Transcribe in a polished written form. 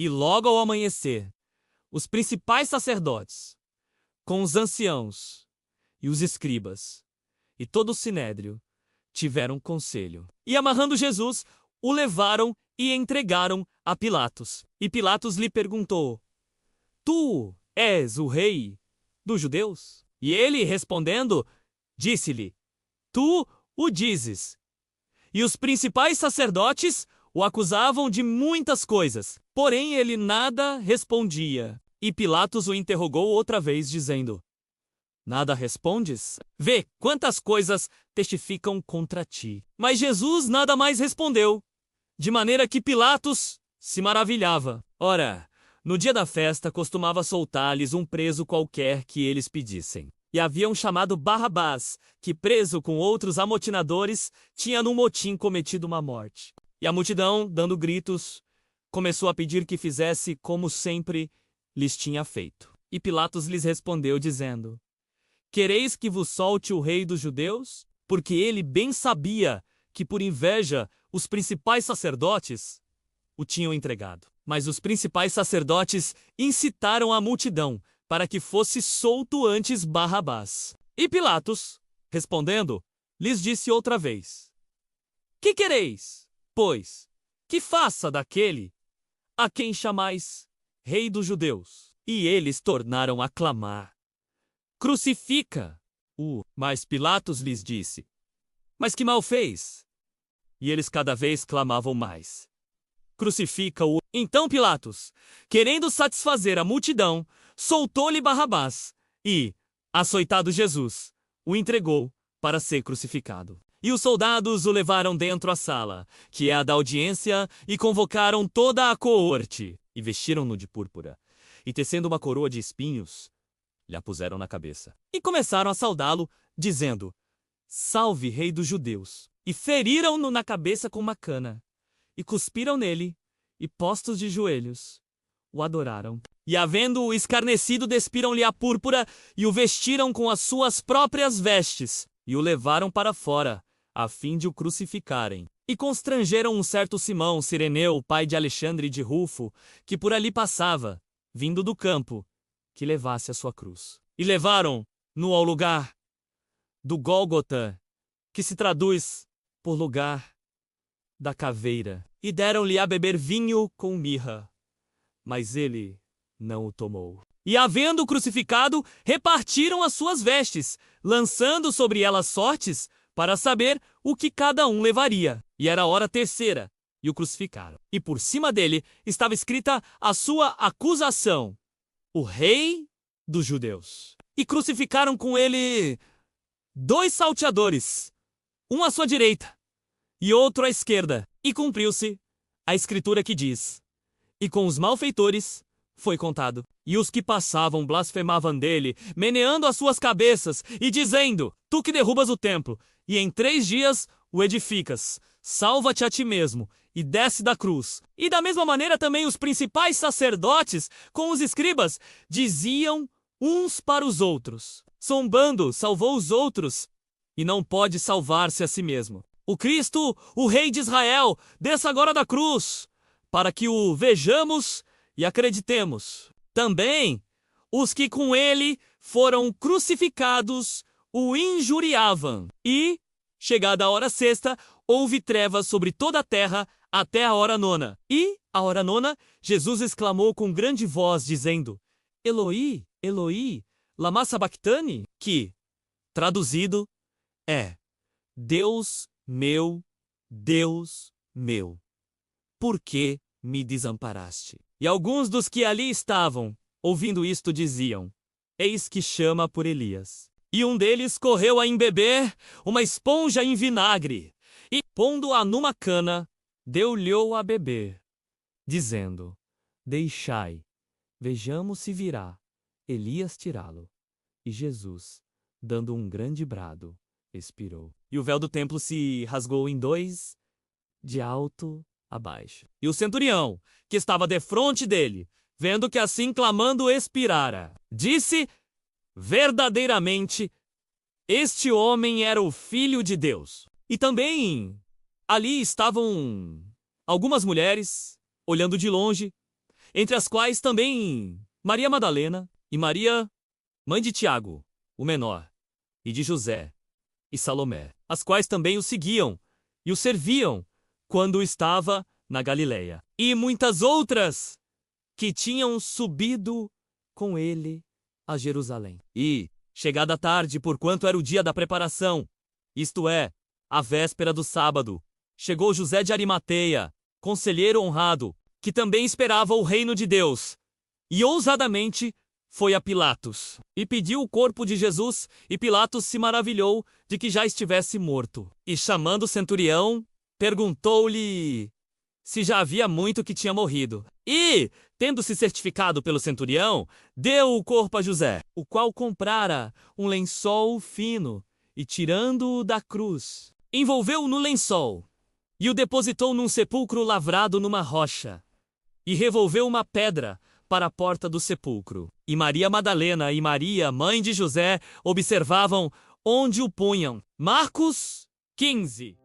E logo ao amanhecer, os principais sacerdotes, com os anciãos e os escribas, e todo o sinédrio, tiveram conselho. E amarrando Jesus, o levaram e entregaram a Pilatos. E Pilatos lhe perguntou: Tu és o rei dos judeus? E ele, respondendo, disse-lhe: Tu o dizes. E os principais sacerdotes o acusavam de muitas coisas, porém ele nada respondia. E Pilatos o interrogou outra vez, dizendo: Nada respondes? Vê quantas coisas testificam contra ti. Mas Jesus nada mais respondeu, de maneira que Pilatos se maravilhava. Ora, no dia da festa costumava soltar-lhes um preso qualquer que eles pedissem. E havia um chamado Barrabás, que preso com outros amotinadores, tinha num motim cometido uma morte. E a multidão, dando gritos, começou a pedir que fizesse como sempre lhes tinha feito. E Pilatos lhes respondeu, dizendo: Quereis que vos solte o rei dos judeus? Porque ele bem sabia que por inveja os principais sacerdotes o tinham entregado. Mas os principais sacerdotes incitaram a multidão para que fosse solto antes Barrabás. E Pilatos, respondendo, lhes disse outra vez: Que quereis, pois, que faça daquele a quem chamais rei dos judeus? E eles tornaram a clamar: Crucifica-o! Mas Pilatos lhes disse: Mas que mal fez? E eles cada vez clamavam mais: Crucifica-o! Então Pilatos, querendo satisfazer a multidão, soltou-lhe Barrabás e, açoitado Jesus, o entregou para ser crucificado. E os soldados o levaram dentro à sala, que é a da audiência, e convocaram toda a coorte, e vestiram-no de púrpura, e tecendo uma coroa de espinhos, lhe a puseram na cabeça. E começaram a saudá-lo, dizendo: Salve, rei dos judeus! E feriram-no na cabeça com uma cana, e cuspiram nele, e postos de joelhos, o adoraram. E havendo-o escarnecido, despiram-lhe a púrpura, e o vestiram com as suas próprias vestes, e o levaram para fora, a fim de o crucificarem. E constrangeram um certo Simão, Cireneu, pai de Alexandre e de Rufo, que por ali passava, vindo do campo, que levasse a sua cruz. E levaram-no ao lugar do Gólgota, que se traduz por lugar da caveira. E deram-lhe a beber vinho com mirra, mas ele não o tomou. E havendo-o crucificado, repartiram as suas vestes, lançando sobre elas sortes, para saber o que cada um levaria. E era a hora terceira, e o crucificaram. E por cima dele estava escrita a sua acusação: O Rei dos Judeus. E crucificaram com ele 2 salteadores, um à sua direita e outro à esquerda. E cumpriu-se a escritura que diz: E com os malfeitores foi contado. E os que passavam blasfemavam dele, meneando as suas cabeças e dizendo: Tu que derrubas o templo, e em 3 dias o edificas, salva-te a ti mesmo, e desce da cruz. E da mesma maneira também os principais sacerdotes, com os escribas, diziam uns para os outros: Zombando, salvou os outros, e não pode salvar-se a si mesmo. O Cristo, o Rei de Israel, desça agora da cruz, para que o vejamos e acreditemos. Também os que com ele foram crucificados o injuriavam. E, chegada a hora sexta, houve trevas sobre toda a terra até a hora nona. E, à hora nona, Jesus exclamou com grande voz, dizendo: Eloi, Eloi, lama sabachthani? Que, traduzido, é: Deus meu, por que me desamparaste? E alguns dos que ali estavam, ouvindo isto, diziam: Eis que chama por Elias. E um deles correu a embeber uma esponja em vinagre, e, pondo-a numa cana, deu-lhe a beber, dizendo: Deixai, vejamos se virá Elias tirá-lo. E Jesus, dando um grande brado, expirou. E o véu do templo se rasgou em 2, de alto a baixo. E o centurião, que estava defronte dele, vendo que assim clamando expirara, disse: Verdadeiramente, este homem era o Filho de Deus. E também ali estavam algumas mulheres, olhando de longe. entre as quais também Maria Madalena e Maria, mãe de Tiago, o menor, e de José e Salomé, as quais também o seguiam e o serviam quando estava na Galileia. E muitas outras que tinham subido com ele a Jerusalém. E, chegada a tarde, porquanto era o dia da preparação, isto é, a véspera do sábado, chegou José de Arimateia, conselheiro honrado, que também esperava o reino de Deus, e ousadamente foi a Pilatos, e pediu o corpo de Jesus, e Pilatos se maravilhou de que já estivesse morto. E chamando o centurião, perguntou-lhe se já havia muito que tinha morrido. E, tendo-se certificado pelo centurião, deu o corpo a José, o qual comprara um lençol fino, e tirando-o da cruz, envolveu-o no lençol, e o depositou num sepulcro lavrado numa rocha, e revolveu uma pedra para a porta do sepulcro. E Maria Madalena e Maria, mãe de José, observavam onde o punham. Marcos 15.